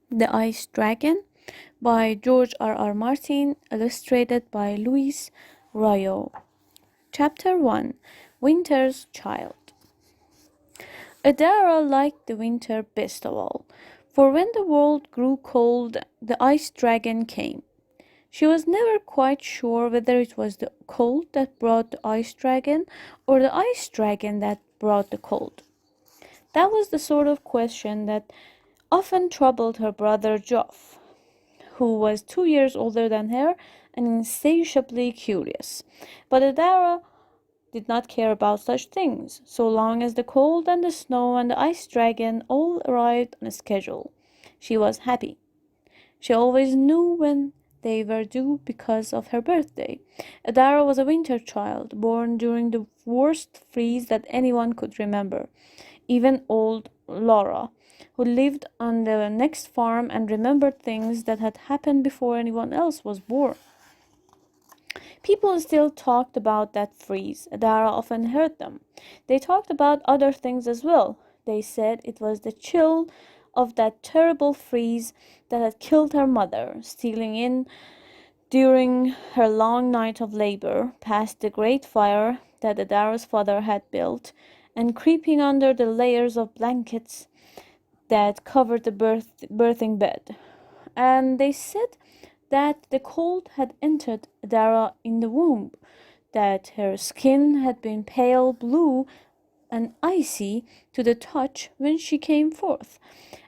The Ice Dragon by George R. Martin, illustrated by Luis Rayo. Chapter 1. Winter's Child. Adara liked the winter best of all, for when the world grew cold, the Ice Dragon came. She was never quite sure whether it was the cold that brought the Ice Dragon or the Ice Dragon that brought the cold. That was the sort of question that often troubled her brother Joff, who was 2 years older than her and insatiably curious. But Adara did not care about such things, so long as the cold and the snow and the ice dragon all arrived on a schedule. She was happy. She always knew when they were due because of her birthday. Adara was a winter child, born during the worst freeze that anyone could remember. Even old Laura, who lived on the next farm and remembered things that had happened before anyone else was born. People still talked about that freeze. Adara often heard them. They talked about other things as well. They said it was the chill of that terrible freeze that had killed her mother, stealing in during her long night of labor past the great fire that Adara's father had built, and creeping under the layers of blankets that covered the birthing bed. And they said that the cold had entered Adara in the womb, that her skin had been pale blue and icy to the touch when she came forth,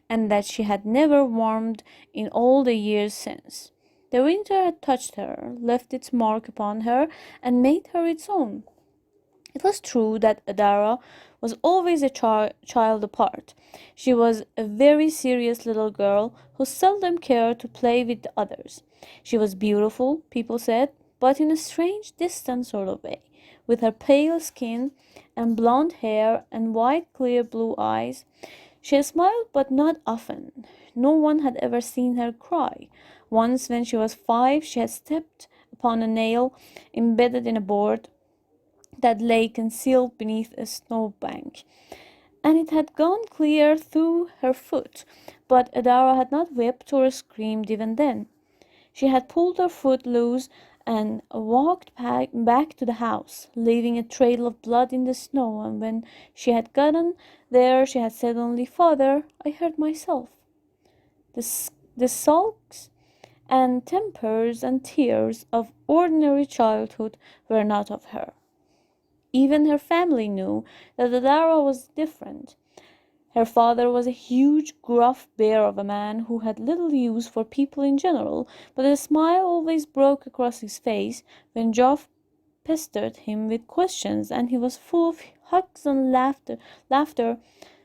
and that she had never warmed in all the years since. The winter had touched her, left its mark upon her, and made her its own. It was true that Adara was always a child apart. She was a very serious little girl who seldom cared to play with the others. She was beautiful, people said, but in a strange, distant sort of way, with her pale skin and blonde hair and wide, clear blue eyes. She smiled, but not often. No one had ever seen her cry. Once, when she was 5, she had stepped upon a nail embedded in a board that lay concealed beneath a snowbank, and it had gone clear through her foot, but Adara had not wept or screamed even then. She had pulled her foot loose and walked back to the house, leaving a trail of blood in the snow, and when she had gotten there she had said only, "Father, I hurt myself." The sulks and tempers and tears of ordinary childhood were not of her. Even her family knew that Adara was different. Her father was a huge, gruff bear of a man who had little use for people in general, but a smile always broke across his face when Geoff pestered him with questions, and he was full of hugs and laughter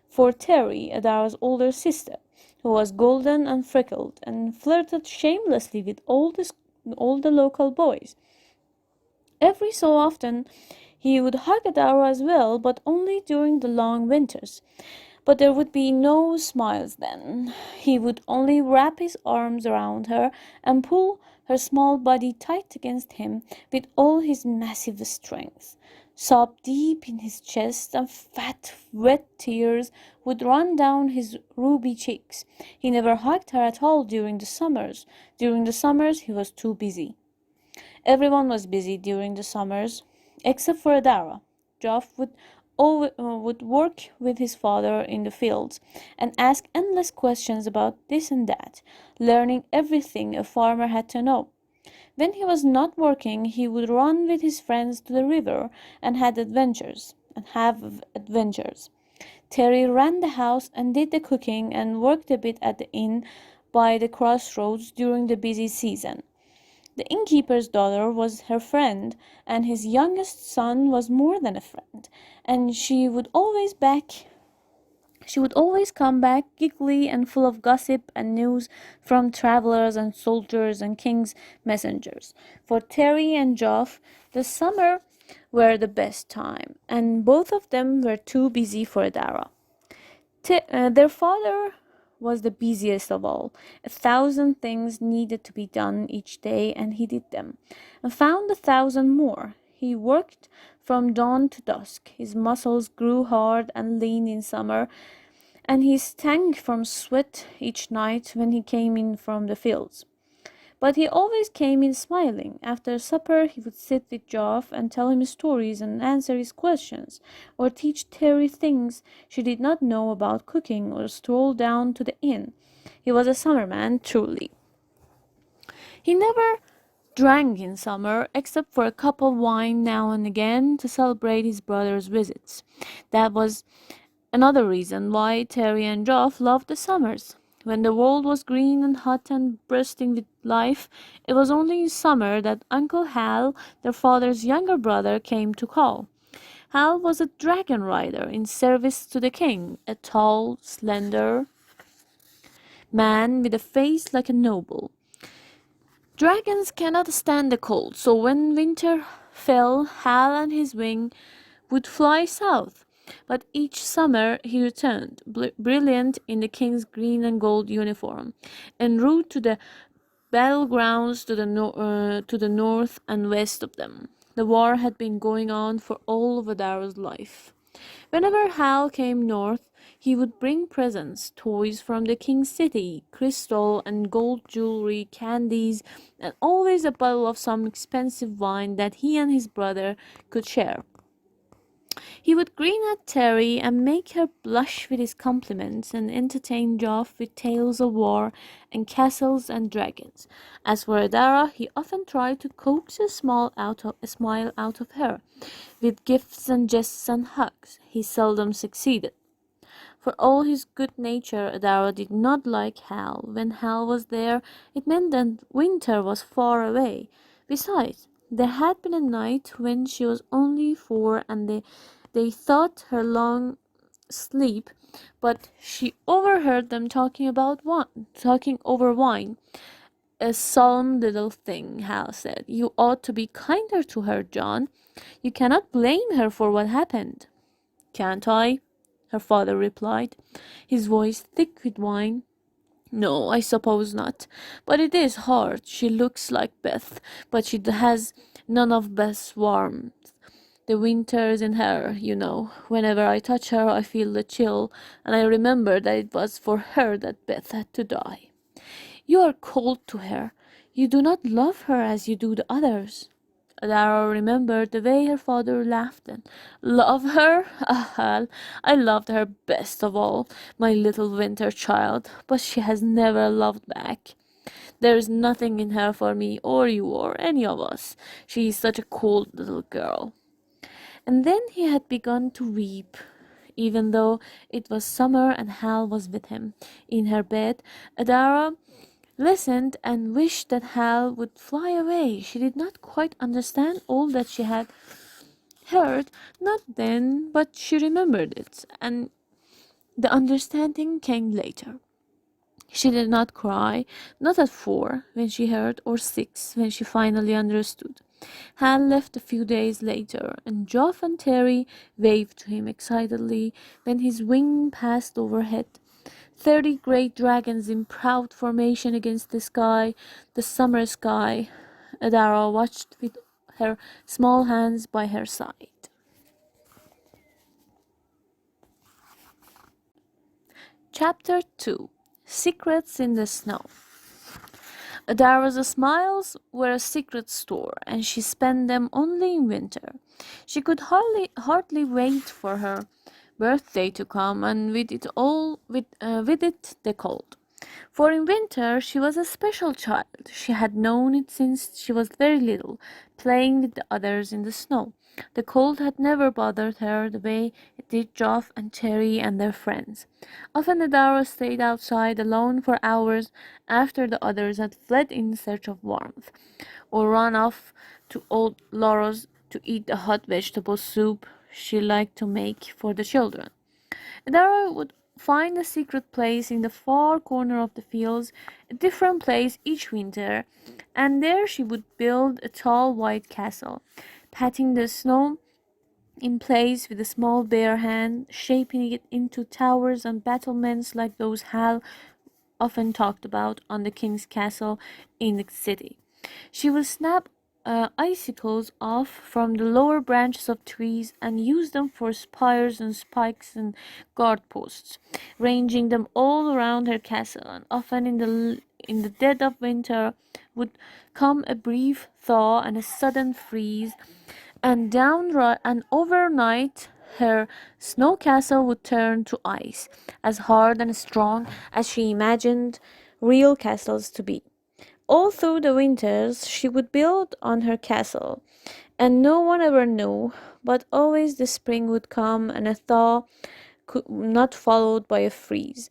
for Terry, Adara's older sister, who was golden and freckled, and flirted shamelessly with all the local boys. Every so often he would hug Adara as well, but only during the long winters. But there would be no smiles then. He would only wrap his arms around her and pull her small body tight against him with all his massive strength. Sob deep in his chest, and fat, wet tears would run down his ruby cheeks. He never hugged her at all during the summers. During the summers he was too busy. Everyone was busy during the summers, except for Adara. Geoff would work with his father in the fields and ask endless questions about this and that, learning everything a farmer had to know. When he was not working, he would run with his friends to the river and have adventures. Terry ran the house and did the cooking and worked a bit at the inn by the crossroads during the busy season. The innkeeper's daughter was her friend, and his youngest son was more than a friend, and she would always come back giggly and full of gossip and news from travelers and soldiers and king's messengers. For Terry and Geoff, the summer were the best time, and both of them were too busy for Adara. Their father was the busiest of all. 1,000 things needed to be done each day, and he did them, and found 1,000 more. He worked from dawn to dusk. His muscles grew hard and lean in summer, and he stank from sweat each night when he came in from the fields. But he always came in smiling. After supper, he would sit with Joff and tell him stories and answer his questions, or teach Terry things she did not know about cooking, or stroll down to the inn. He was a summer man, truly. He never drank in summer, except for a cup of wine now and again to celebrate his brother's visits. That was another reason why Terry and Joff loved the summers. When the world was green and hot and bursting with life, it was only in summer that Uncle Hal, their father's younger brother, came to call. Hal was a dragon rider in service to the king, a tall, slender man with a face like a noble. Dragons cannot stand the cold, so when winter fell, Hal and his wing would fly south. But each summer he returned, brilliant in the king's green and gold uniform, en route to the battlegrounds to the north and west of them. The war had been going on for all of Adaro's life. Whenever Hal came north, he would bring presents, toys from the king's city, crystal and gold jewelry, candies, and always a bottle of some expensive wine that he and his brother could share. He would grin at Terry and make her blush with his compliments, and entertain Joff with tales of war and castles and dragons. As for Adara, he often tried to coax a smile out of her, with gifts and jests and hugs. He seldom succeeded. For all his good nature, Adara did not like Hal. When Hal was there, it meant that winter was far away. Besides, there had been a night when she was only 4 and they thought her long sleep, but she overheard them talking over wine. A solemn little thing, Hal said. You ought to be kinder to her, John. You cannot blame her for what happened. Can't I? Her father replied, his voice thick with wine. No, I suppose not. But it is hard. She looks like Beth, but she has none of Beth's warmth. The winter is in her, you know. Whenever I touch her, I feel the chill, and I remember that it was for her that Beth had to die. You are cold to her. You do not love her as you do the others. Adara remembered the way her father laughed and love her? Ah, I loved her best of all, my little winter child, but she has never loved back. There is nothing in her for me or you or any of us. She is such a cold little girl. And then he had begun to weep, even though it was summer and Hal was with him. In her bed, Adara listened and wished that Hal would fly away. She did not quite understand all that she had heard, not then, but she remembered it, and the understanding came later. She did not cry, not at 4 when she heard, or 6 when she finally understood. Hal left a few days later, and Joff and Terry waved to him excitedly when his wing passed overhead. 30 great dragons in proud formation against the summer sky. Adara watched with her small hands by her side. Chapter 2. Secrets in the Snow. Adara's smiles were a secret store, and she spent them only in winter. She could hardly wait for her birthday to come, and with it the cold. For in winter she was a special child. She had known it since she was very little, playing with the others in the snow. The cold had never bothered her the way it did Joff and Terry and their friends. Often Adara stayed outside alone for hours after the others had fled in search of warmth, or run off to old Laura's to eat the hot vegetable soup she liked to make for the children. Adara would find a secret place in the far corner of the fields, a different place each winter, and there she would build a tall white castle, patting the snow in place with a small bare hand, shaping it into towers and battlements like those Hal often talked about on the king's castle in the city. She would snap icicles off from the lower branches of trees and used them for spires and spikes and guard posts, ranging them all around her castle. And often in the dead of winter would come a brief thaw and a sudden freeze, and and overnight her snow castle would turn to ice, as hard and strong as she imagined real castles to be. All through the winters she would build on her castle, and no one ever knew, but always the spring would come and a thaw not followed by a freeze.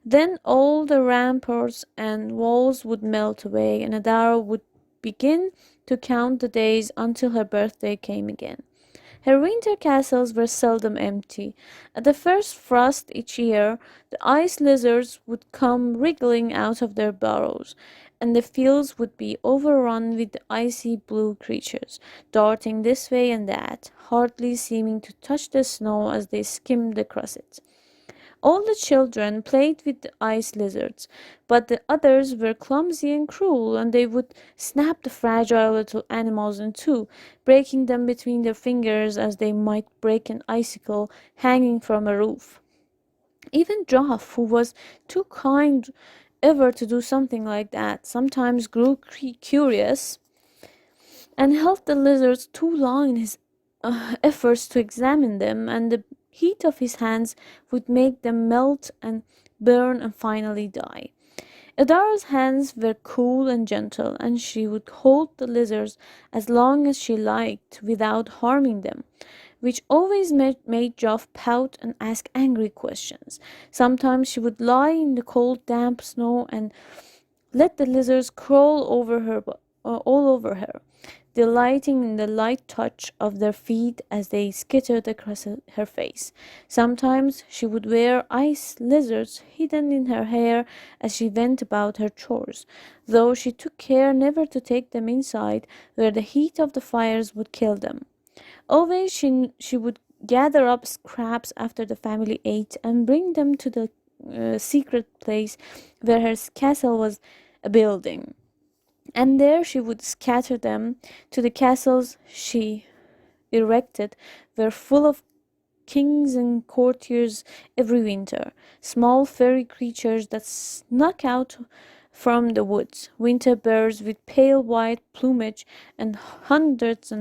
Then all the ramparts and walls would melt away, and Adara would begin to count the days until her birthday came again. Her winter castles were seldom empty. At the first frost each year, the ice lizards would come wriggling out of their burrows, and the fields would be overrun with the icy blue creatures, darting this way and that, hardly seeming to touch the snow as they skimmed across it. All the children played with the ice lizards, but the others were clumsy and cruel, and they would snap the fragile little animals in two, breaking them between their fingers as they might break an icicle hanging from a roof. Even Joff, who was too kind ever to do something like that, sometimes grew curious and held the lizards too long in his efforts to examine them, and the heat of his hands would make them melt and burn and finally die. Adara's hands were cool and gentle, and she would hold the lizards as long as she liked without harming them, which always made Joff pout and ask angry questions. Sometimes she would lie in the cold, damp snow and let the lizards crawl over her, all over her, delighting in the light touch of their feet as they skittered across her face. Sometimes she would wear ice lizards hidden in her hair as she went about her chores, though she took care never to take them inside, where the heat of the fires would kill them. Always she would gather up scraps after the family ate and bring them to the secret place where her castle was a building, and there she would scatter them to the castles she erected were full of kings and courtiers every winter, small fairy creatures that snuck out from the woods, winter birds with pale white plumage, and hundreds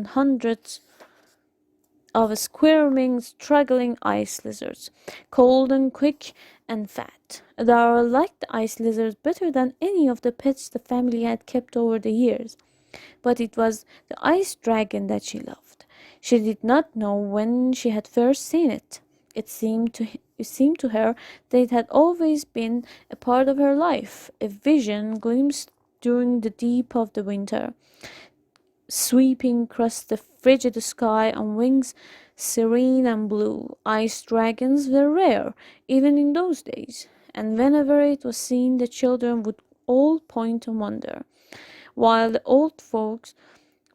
of squirming, struggling ice lizards, cold and quick and fat. Dara liked the ice lizards better than any of the pets the family had kept over the years, but it was the ice dragon that she loved. She did not know when she had first seen it. It seemed to her that it had always been a part of her life, a vision glimpsed during the deep of the winter, sweeping across the frigid sky on wings serene and blue. Ice dragons were rare, even in those days, and whenever it was seen, the children would all point and wonder, while the old folks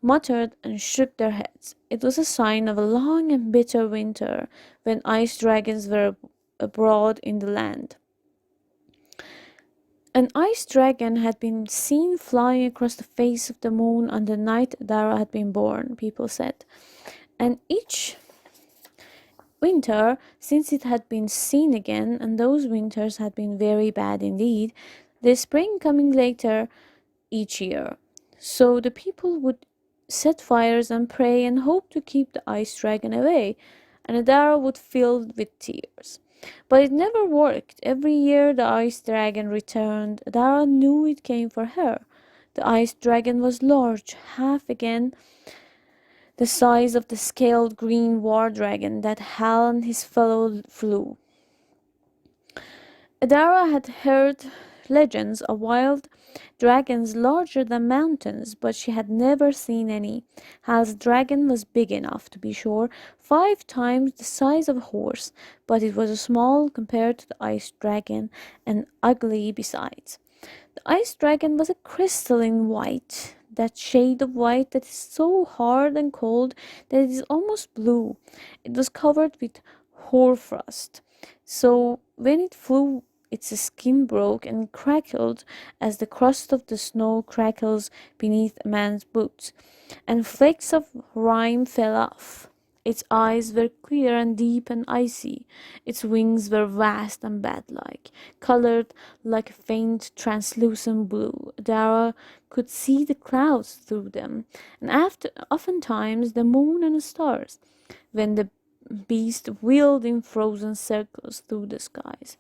muttered and shook their heads. It was a sign of a long and bitter winter when ice dragons were abroad in the land. An ice dragon had been seen flying across the face of the moon on the night Dara had been born, people said. And each winter, since it had been seen again, and those winters had been very bad indeed, the spring coming later each year. So the people would set fires and pray and hope to keep the ice dragon away, and Adara would fill with tears. But it never worked. Every year the ice dragon returned. Adara knew it came for her. The ice dragon was large, half again the size of the scaled green war dragon that Hal and his fellow flew. Adara had heard legends of wild dragons larger than mountains, but she had never seen any. Hal's dragon was big enough, to be sure, 5 times the size of a horse, but it was small compared to the ice dragon, and ugly besides. The ice dragon was a crystalline white, that shade of white that is so hard and cold that it is almost blue. It was covered with hoarfrost, so when it flew Its skin broke and crackled as the crust of the snow crackles beneath a man's boots, and flakes of rime fell off. Its eyes were clear and deep and icy. Its wings were vast and bat-like, colored like a faint translucent blue. Dara could see the clouds through them, and oftentimes the moon and the stars, when the beast wheeled in frozen circles through the skies.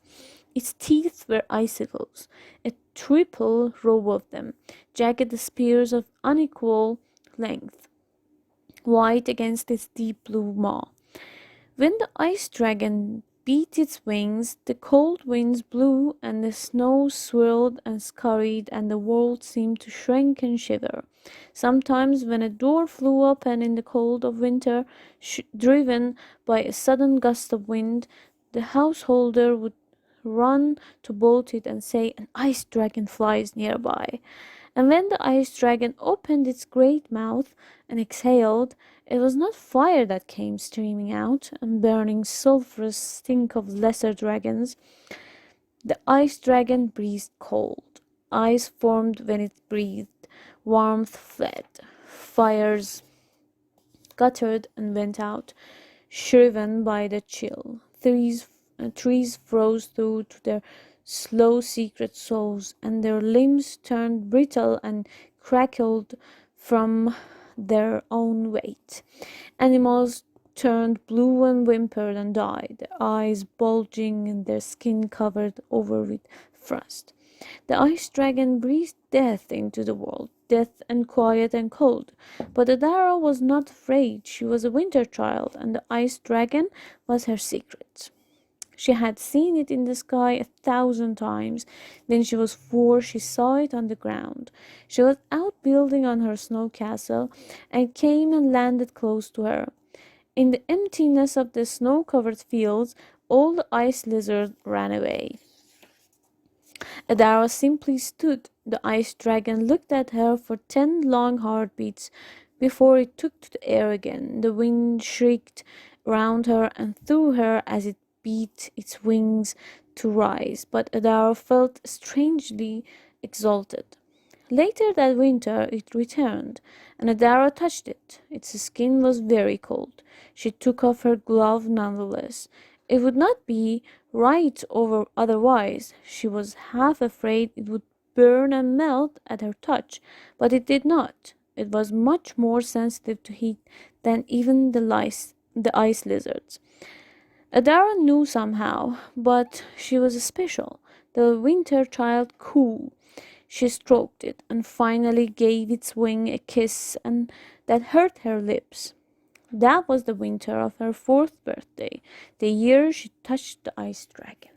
Its teeth were icicles, a triple row of them, jagged spears of unequal length, white against its deep blue maw. When the ice dragon beat its wings, the cold winds blew and the snow swirled and scurried, and the world seemed to shrink and shiver. Sometimes, when a door flew open in the cold of winter, driven by a sudden gust of wind, the householder would run to bolt it and say, "An ice dragon flies nearby." And when the ice dragon opened its great mouth and exhaled, it was not fire that came streaming out and burning sulphurous stink of lesser dragons. The ice dragon breathed cold. Ice formed when it breathed. Warmth fled. Fires guttered and went out, shriven by the chill. Trees froze through to their slow secret souls, and their limbs turned brittle and crackled from their own weight. Animals turned blue and whimpered and died, their eyes bulging and their skin covered over with frost. The ice dragon breathed death into the world, death and quiet and cold. But Adara was not afraid. She was a winter child, and the ice dragon was her secret. She had seen it in the sky 1,000 times. When she was 4, she saw it on the ground. She was out building on her snow castle, and it came and landed close to her. In the emptiness of the snow-covered fields, all the ice lizards ran away. Adara simply stood. The ice dragon looked at her for 10 long heartbeats before it took to the air again. The wind shrieked round her and through her as it beat its wings to rise, but Adara felt strangely exalted. Later that winter it returned, and Adara touched it. Its skin was very cold. She took off her glove nonetheless. It would not be right over otherwise. She was half afraid it would burn and melt at her touch, but it did not. It was much more sensitive to heat than even the ice lizards. Adara knew somehow, but she was special. The winter child cool. She stroked it and finally gave its wing a kiss and that hurt her lips. That was the winter of her 4th birthday, the year she touched the ice dragon.